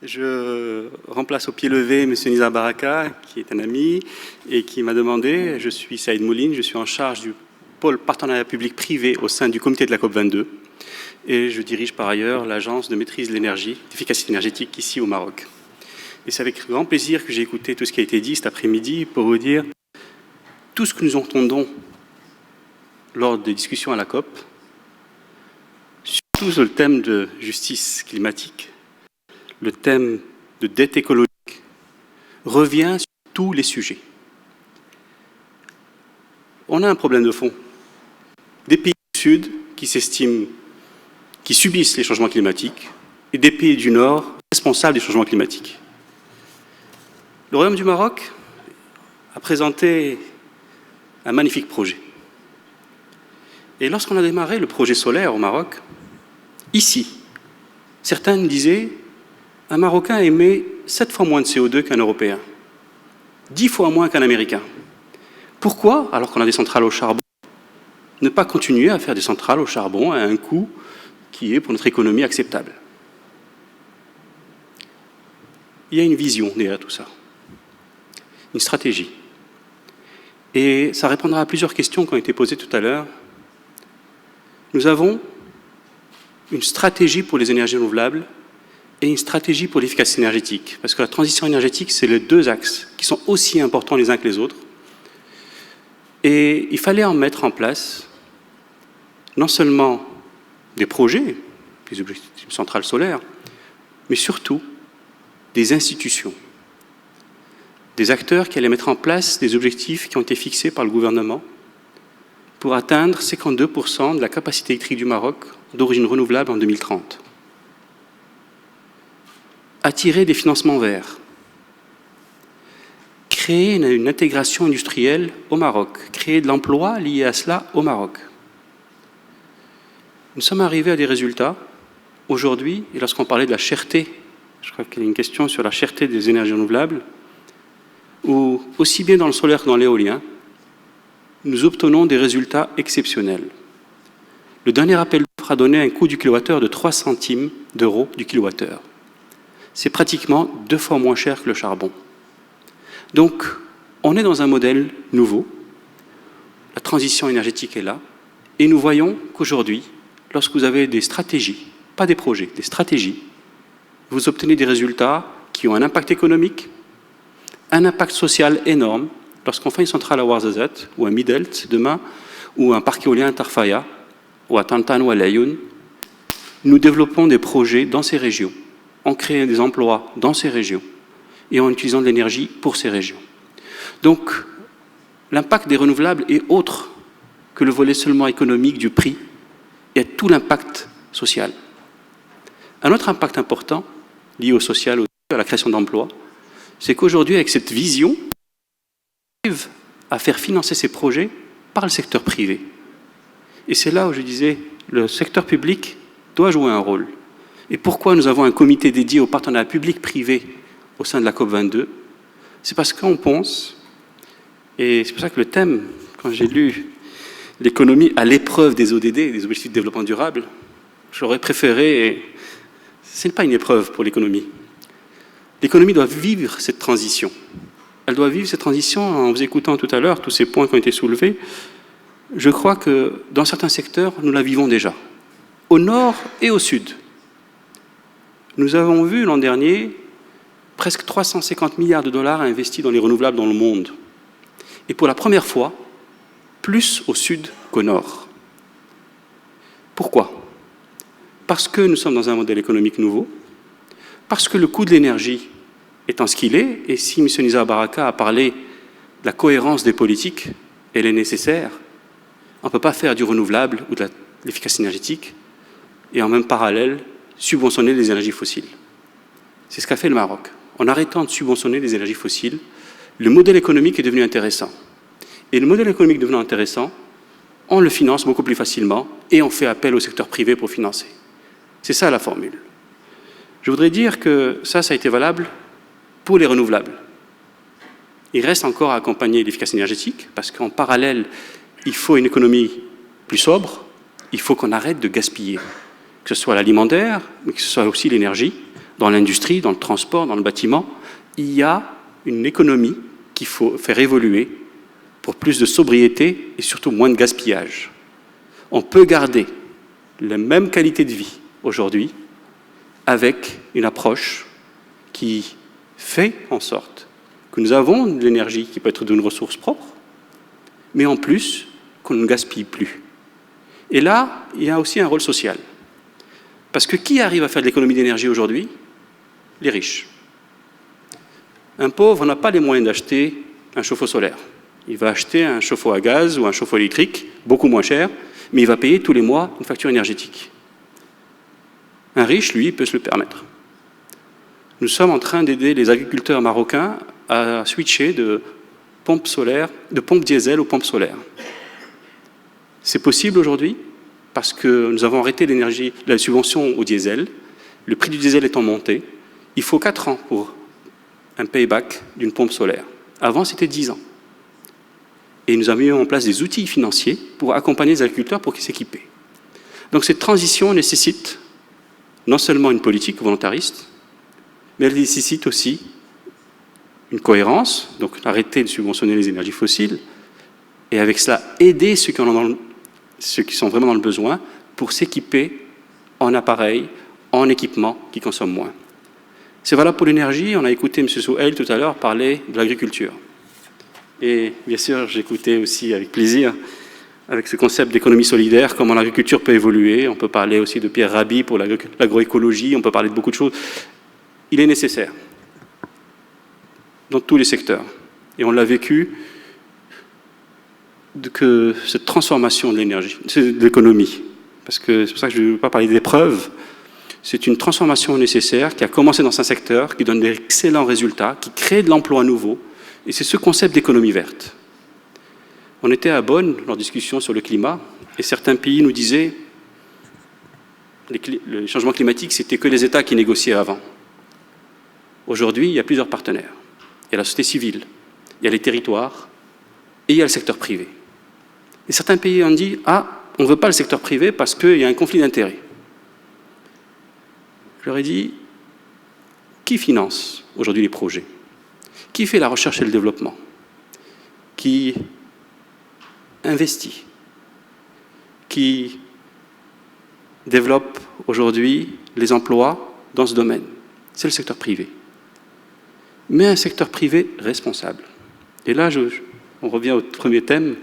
Je remplace au pied levé M. Nizar Baraka, qui est un ami, et qui m'a demandé, je suis Saïd Mouline, je suis en charge du pôle partenariat public-privé au sein du comité de la COP22, et je dirige par ailleurs l'agence de maîtrise de l'énergie, d'efficacité énergétique ici au Maroc. Et c'est avec grand plaisir que j'ai écouté tout ce qui a été dit cet après-midi pour vous dire tout ce que nous entendons lors des discussions à la COP, surtout sur le thème de justice climatique, le thème de dette écologique, revient sur tous les sujets. On a un problème de fond. Des pays du Sud qui s'estiment, qui subissent les changements climatiques, et des pays du Nord responsables des changements climatiques. Le Royaume du Maroc a présenté un magnifique projet. Et lorsqu'on a démarré le projet solaire au Maroc, ici, certains nous disaient un Marocain émet 7 fois moins de CO2 qu'un Européen, 10 fois moins qu'un Américain. Pourquoi, alors qu'on a des centrales au charbon, ne pas continuer à faire des centrales au charbon à un coût qui est pour notre économie acceptable? Il y a une vision derrière tout ça, une stratégie. Et ça répondra à plusieurs questions qui ont été posées tout à l'heure. Nous avons une stratégie pour les énergies renouvelables et une stratégie pour l'efficacité énergétique. Parce que la transition énergétique, c'est les deux axes qui sont aussi importants les uns que les autres. Et il fallait en mettre en place non seulement des projets, des objectifs centrales solaires, mais surtout des institutions, des acteurs qui allaient mettre en place des objectifs qui ont été fixés par le gouvernement pour atteindre 52% de la capacité électrique du Maroc d'origine renouvelable en 2030. Attirer des financements verts, créer une intégration industrielle au Maroc, créer de l'emploi lié à cela au Maroc. Nous sommes arrivés à des résultats aujourd'hui, et lorsqu'on parlait de la cherté, je crois qu'il y a une question sur la cherté des énergies renouvelables, où aussi bien dans le solaire que dans l'éolien, nous obtenons des résultats exceptionnels. Le dernier appel d'offres a donné un coût du kilowattheure de 3 centimes d'euros du kilowattheure. C'est pratiquement 2 fois moins cher que le charbon. Donc, on est dans un modèle nouveau. La transition énergétique est là. Et nous voyons qu'aujourd'hui, lorsque vous avez des stratégies, pas des projets, des stratégies, vous obtenez des résultats qui ont un impact économique, un impact social énorme. Lorsqu'on fait une centrale à Ouarzazate, ou à Midelt demain, ou un parc éolien à Tarfaya, ou à Tantan ou à Laayoune, nous développons des projets dans ces régions, en créant des emplois dans ces régions, et en utilisant de l'énergie pour ces régions. Donc, l'impact des renouvelables est autre que le volet seulement économique du prix, et tout l'impact social. Un autre impact important, lié au social, à la création d'emplois, c'est qu'aujourd'hui, avec cette vision, on arrive à faire financer ces projets par le secteur privé. Et c'est là où je disais, le secteur public doit jouer un rôle. Et pourquoi nous avons un comité dédié au partenariat public-privé au sein de la COP22? C'est parce qu'on pense, et c'est pour ça que le thème, quand j'ai lu l'économie à l'épreuve des ODD, des objectifs de développement durable, j'aurais préféré, ce n'est pas une épreuve pour l'économie. L'économie doit vivre cette transition. Elle doit vivre cette transition en vous écoutant tout à l'heure, tous ces points qui ont été soulevés. Je crois que dans certains secteurs, nous la vivons déjà, au nord et au sud. Nous avons vu l'an dernier presque 350 milliards de dollars investis dans les renouvelables dans le monde. Et pour la première fois, plus au sud qu'au nord. Pourquoi? Parce que nous sommes dans un modèle économique nouveau, parce que le coût de l'énergie étant ce qu'il est, et si M. Nizar Baraka a parlé de la cohérence des politiques, elle est nécessaire. On ne peut pas faire du renouvelable ou de l'efficacité énergétique et en même parallèle subventionner les énergies fossiles. C'est ce qu'a fait le Maroc. En arrêtant de subventionner les énergies fossiles, le modèle économique est devenu intéressant. Et le modèle économique devenant intéressant, on le finance beaucoup plus facilement et on fait appel au secteur privé pour financer. C'est ça la formule. Je voudrais dire que ça a été valable pour les renouvelables. Il reste encore à accompagner l'efficacité énergétique parce qu'en parallèle, il faut une économie plus sobre, il faut qu'on arrête de gaspiller, que ce soit l'alimentaire, mais que ce soit aussi l'énergie, dans l'industrie, dans le transport, dans le bâtiment, il y a une économie qu'il faut faire évoluer pour plus de sobriété et surtout moins de gaspillage. On peut garder la même qualité de vie aujourd'hui avec une approche qui fait en sorte que nous avons de l'énergie qui peut être d'une ressource propre, mais en plus qu'on ne gaspille plus. Et là, il y a aussi un rôle social. Parce que qui arrive à faire de l'économie d'énergie aujourd'hui? Les riches. Un pauvre n'a pas les moyens d'acheter un chauffe-eau solaire. Il va acheter un chauffe-eau à gaz ou un chauffe-eau électrique, beaucoup moins cher, mais il va payer tous les mois une facture énergétique. Un riche, lui, peut se le permettre. Nous sommes en train d'aider les agriculteurs marocains à switcher de pompes diesel aux pompes solaires. C'est possible aujourd'hui parce que nous avons arrêté la subvention au diesel. Le prix du diesel étant monté, il faut 4 ans pour un payback d'une pompe solaire. Avant, c'était 10 ans. Et nous avons mis en place des outils financiers pour accompagner les agriculteurs pour qu'ils s'équipent. Donc cette transition nécessite non seulement une politique volontariste, mais elle nécessite aussi une cohérence, donc arrêter de subventionner les énergies fossiles, et avec cela aider ceux qui sont vraiment dans le besoin pour s'équiper en appareils, en équipements qui consomment moins. C'est valable pour l'énergie. On a écouté M. Souheil tout à l'heure parler de l'agriculture. Et bien sûr, j'écoutais aussi avec plaisir avec ce concept d'économie solidaire, comment l'agriculture peut évoluer. On peut parler aussi de Pierre Rabhi pour l'agroécologie, on peut parler de beaucoup de choses. Il est nécessaire dans tous les secteurs. Et on l'a vécu que cette transformation de l'énergie, de l'économie, parce que c'est pour ça que je ne veux pas parler d'épreuves, c'est une transformation nécessaire qui a commencé dans un secteur, qui donne d'excellents résultats, qui crée de l'emploi nouveau, et c'est ce concept d'économie verte. On était à Bonn, lors de discussions sur le climat, et certains pays nous disaient le changement climatique, c'était que les États qui négociaient avant. Aujourd'hui, il y a plusieurs partenaires. Il y a la société civile, il y a les territoires, et il y a le secteur privé. Et certains pays ont dit « Ah, on ne veut pas le secteur privé parce qu'il y a un conflit d'intérêts. » Je leur ai dit « Qui finance aujourd'hui les projets? Qui fait la recherche et le développement? Qui investit? Qui développe aujourd'hui les emplois dans ce domaine? C'est le secteur privé. Mais un secteur privé responsable. » Et là, on revient au premier thème.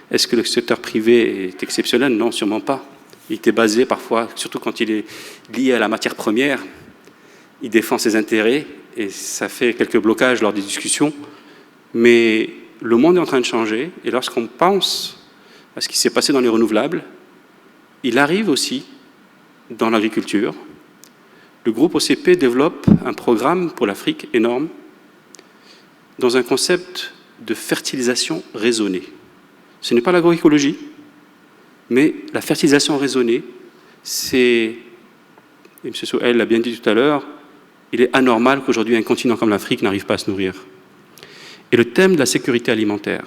Est-ce que le secteur privé est exceptionnel? Non, sûrement pas. Il était basé parfois, surtout quand il est lié à la matière première, il défend ses intérêts et ça fait quelques blocages lors des discussions. Mais le monde est en train de changer et lorsqu'on pense à ce qui s'est passé dans les renouvelables, il arrive aussi dans l'agriculture. Le groupe OCP développe un programme pour l'Afrique énorme dans un concept de fertilisation raisonnée. Ce n'est pas l'agroécologie, mais la fertilisation raisonnée, c'est, et M. Souheil l'a bien dit tout à l'heure, il est anormal qu'aujourd'hui un continent comme l'Afrique n'arrive pas à se nourrir. Et le thème de la sécurité alimentaire,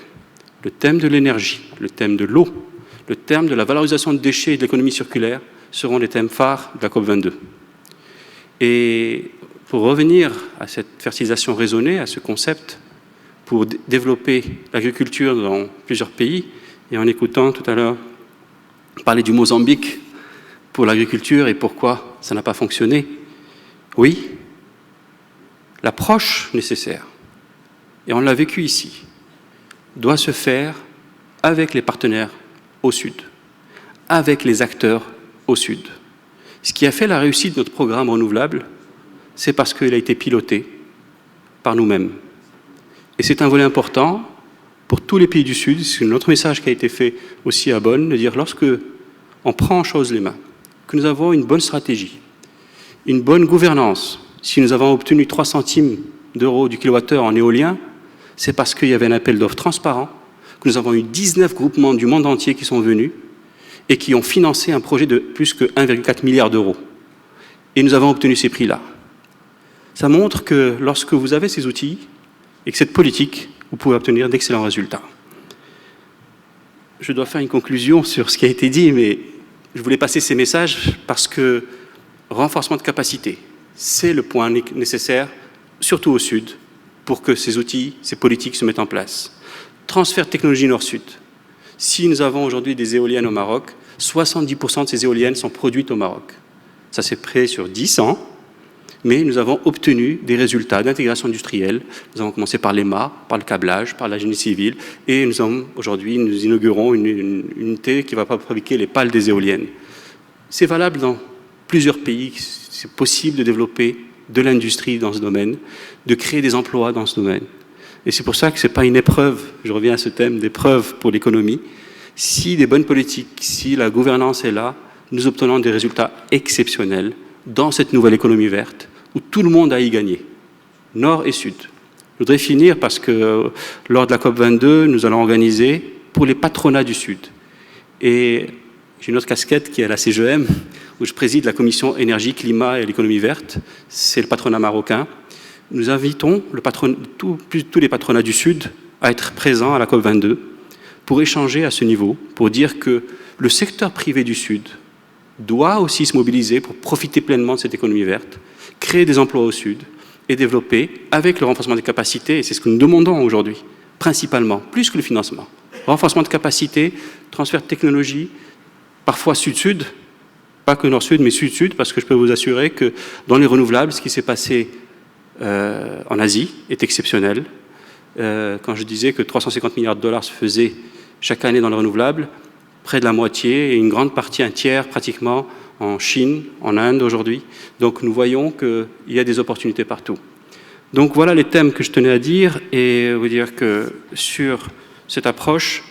le thème de l'énergie, le thème de l'eau, le thème de la valorisation de déchets et de l'économie circulaire seront les thèmes phares de la COP22. Et pour revenir à cette fertilisation raisonnée, à ce concept, pour développer l'agriculture dans plusieurs pays, et en écoutant tout à l'heure parler du Mozambique pour l'agriculture et pourquoi ça n'a pas fonctionné, oui, l'approche nécessaire, et on l'a vécu ici, doit se faire avec les partenaires au Sud, avec les acteurs au Sud. Ce qui a fait la réussite de notre programme renouvelable, c'est parce qu'il a été piloté par nous-mêmes. Et c'est un volet important pour tous les pays du Sud. C'est notre message qui a été fait aussi à Bonn, de dire lorsque on prend en chose les mains, que nous avons une bonne stratégie, une bonne gouvernance. Si nous avons obtenu 3 centimes d'euros du kilowattheure en éolien, c'est parce qu'il y avait un appel d'offres transparent, que nous avons eu 19 groupements du monde entier qui sont venus et qui ont financé un projet de plus que 1,4 milliard d'euros. Et nous avons obtenu ces prix-là. Ça montre que lorsque vous avez ces outils, et que cette politique, vous pouvez obtenir d'excellents résultats. Je dois faire une conclusion sur ce qui a été dit, mais je voulais passer ces messages parce que renforcement de capacité, c'est le point nécessaire, surtout au Sud, pour que ces outils, ces politiques se mettent en place. Transfert de technologie Nord-Sud. Si nous avons aujourd'hui des éoliennes au Maroc, 70% de ces éoliennes sont produites au Maroc. Ça s'est fait sur 10 ans, mais nous avons obtenu des résultats d'intégration industrielle. Nous avons commencé par l'EMA, par le câblage, par la génie civile, et aujourd'hui, nous inaugurons une unité qui va fabriquer les pales des éoliennes. C'est valable dans plusieurs pays. C'est possible de développer de l'industrie dans ce domaine, de créer des emplois dans ce domaine. Et c'est pour ça que ce n'est pas une épreuve, je reviens à ce thème, d'épreuve pour l'économie. Si des bonnes politiques, si la gouvernance est là, nous obtenons des résultats exceptionnels dans cette nouvelle économie verte, où tout le monde a y gagné, nord et sud. Je voudrais finir parce que lors de la COP22, nous allons organiser pour les patronats du Sud. Et j'ai une autre casquette qui est à la CGM, où je préside la commission énergie, climat et l'économie verte. C'est le patronat marocain. Nous invitons tous les patronats du Sud à être présents à la COP22 pour échanger à ce niveau, pour dire que le secteur privé du Sud doit aussi se mobiliser pour profiter pleinement de cette économie verte, créer des emplois au Sud et développer, avec le renforcement des capacités, et c'est ce que nous demandons aujourd'hui, principalement, plus que le financement, renforcement de capacités, transfert de technologie, parfois Sud-Sud, pas que Nord-Sud, mais Sud-Sud, parce que je peux vous assurer que dans les renouvelables, ce qui s'est passé en Asie est exceptionnel. Quand je disais que 350 milliards de dollars se faisaient chaque année dans les renouvelables, près de la moitié, et une grande partie, un tiers pratiquement, en Chine, en Inde aujourd'hui. Donc nous voyons qu'il y a des opportunités partout. Donc voilà les thèmes que je tenais à dire, et vous dire que sur cette approche,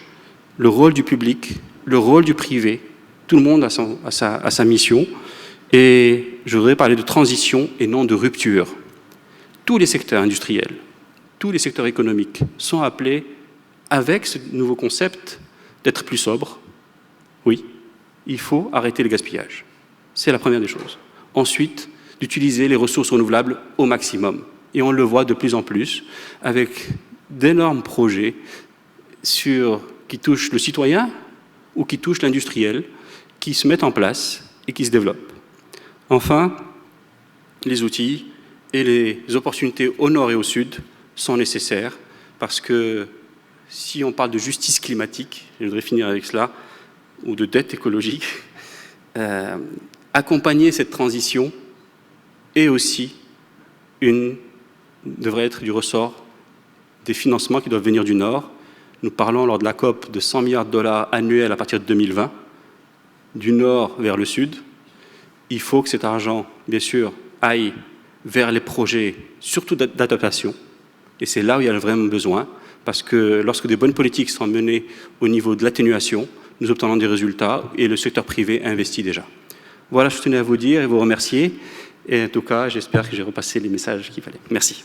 le rôle du public, le rôle du privé, tout le monde a sa mission, et je voudrais parler de transition et non de rupture. Tous les secteurs industriels, tous les secteurs économiques sont appelés, avec ce nouveau concept, d'être plus sobres. Oui, il faut arrêter le gaspillage. C'est la première des choses. Ensuite, d'utiliser les ressources renouvelables au maximum. Et on le voit de plus en plus, avec d'énormes projets qui touchent le citoyen ou qui touchent l'industriel, qui se mettent en place et qui se développent. Enfin, les outils et les opportunités au nord et au sud sont nécessaires parce que si on parle de justice climatique, je voudrais finir avec cela, ou de dette écologique, accompagner cette transition devrait être du ressort des financements qui doivent venir du Nord. Nous parlons lors de la COP de 100 milliards de dollars annuels à partir de 2020, du Nord vers le Sud. Il faut que cet argent, bien sûr, aille vers les projets, surtout d'adaptation. Et c'est là où il y a vraiment besoin, parce que lorsque des bonnes politiques sont menées au niveau de l'atténuation, nous obtenons des résultats et le secteur privé investit déjà. Voilà, je tenais à vous dire et vous remercier. Et en tout cas, j'espère que j'ai repassé les messages qu'il fallait. Merci.